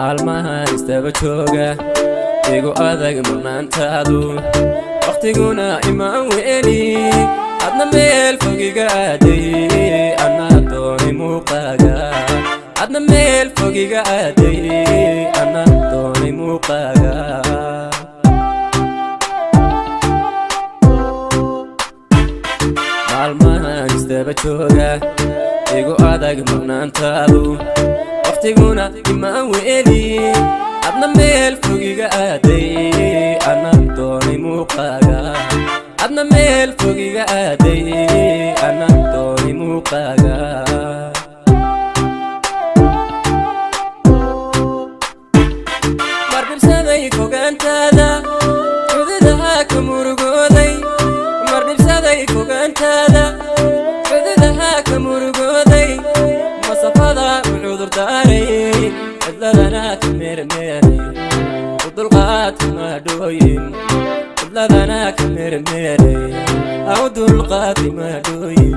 maalmaha istaba jooga igu adag marnaantaadu waqtiguna imaan weeli adna meel fogiga aaday anna doonay muuqaaga adna meel fogiga aaday anna doonay muuqaaga maalmaha istaba jooga igu adag marnaantaadu waqtiguna imaan weeli adna meel fogiga aaday anna doonay muuqaaga adna meel fogiga aaday anna doonay muuqaaga mardhibsaday fogaantaada cududaha ka murugooday mardhibsaday fogaantaada cududaha ka murugooday masafada cudur daaray cidladana ka meermeeray udulqaad maadhooyin cidladana ka meermeeray udulqaad maadhooyin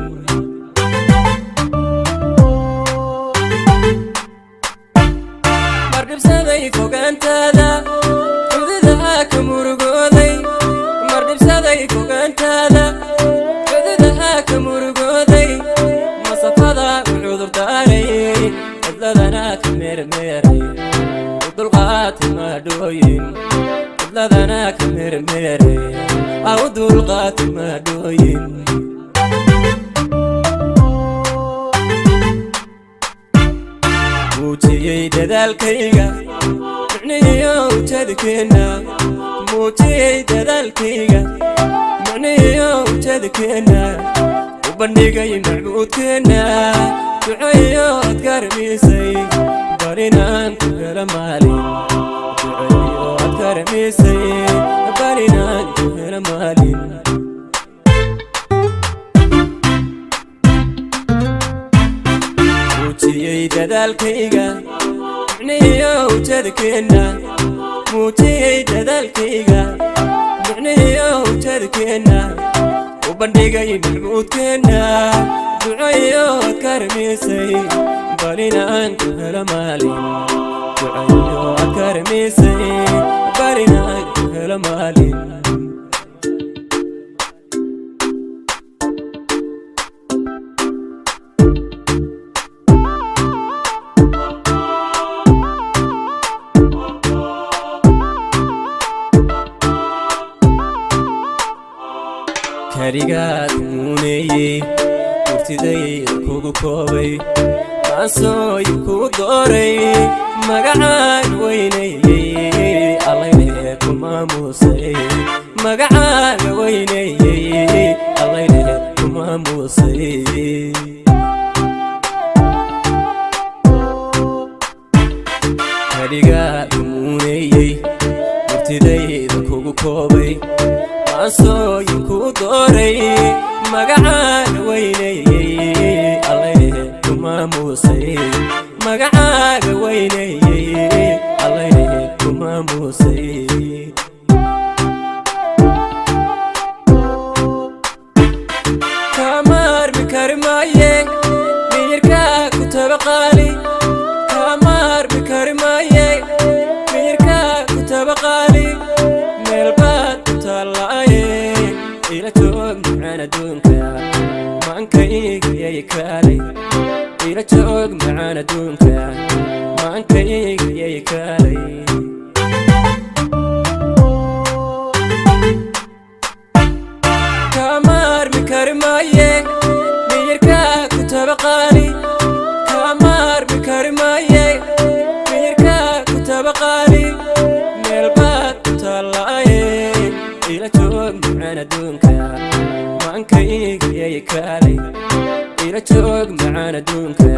mardhibsaday fogaantaada cududaha ka murugooday mardhibsaday fogaantaada cududaha ka murugooday masafada cudur daaray cidladana ka meermeeray udulqaad maadhooyin cidladana ka meermeeray udulqaad maadhooyin muujiyey dadaalkayga micnihiyo ujeedkeena muujiyey dadaalkayga micnihiyo ujeedkeena u bandhigay macbuudkeena duceeyo adkarmisay barinaan ku hela maalin duceeyo adkarmisay barinaan ku hela maalin muujiyey dadaalkayga micnihiyo ujeedkeena muujiyey dadaalkayga micnihiyo ujeedkeena u bandhigay macbuudkeena duceeyo adkarmisay barinaan ku hela maalin duceeyo adkarmisay barinaan ku hela maalin karigaad muuneeyey urtidayda kugu koobay maansooyin kugu dooray magacaan weynayey allayne ku maamuusay magacaan weynayey allayne ku maamuusay karigaad muuneeyey urtidayda kugu koobay maansooyin kugu dooray magacaan weynayey allayne ku maamuusay magacaaga weynayey allayne ku maamuusay kama armi kari maaye miyirkaa ku tabaqaali kama armi kari maaye miyirkaa ku tabaqaali meelbaad ku taallaaye ila joog macaan adduunka maankayga yay kaalay ila joog macaan adduunka maankayga yay kaalay kama armi kari maaye miyirkaa ku tabaqaali kama armi kari maaye miyirkaa ku tabaqaali meelbaad ku taallaaye ila joog macaan adduunka maankayga yay kaalay ila joog macaan adduunka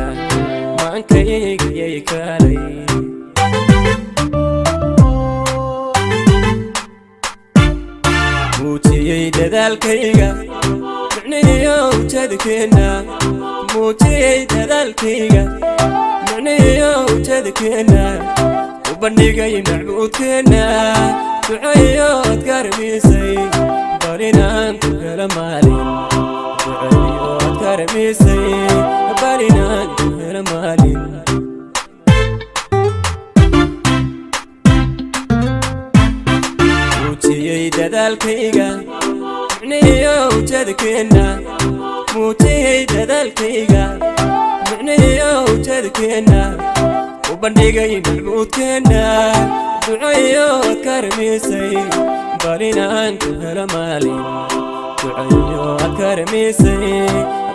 maankayga yay kaalay muujiyey dadaalkayga micnihiyo ujeedkeena muujiyey dadaalkayga micnihiyo ujeedkeena u bandhigay macbuudkeena duceeyo adkarmisay barinaan ku hela maalin duceeyo adkarmisay barinaan ku hela maalin dadaalkayga micnihiyo ujeedkeena muujiyey dadaalkayga micnihiyo ujeedkeena u bandhigay macbuudkeena ducayo karmisay barinaan ku helo maalin ducayo karmisay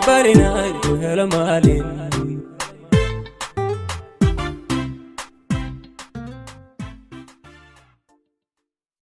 barinaan ku helo maalin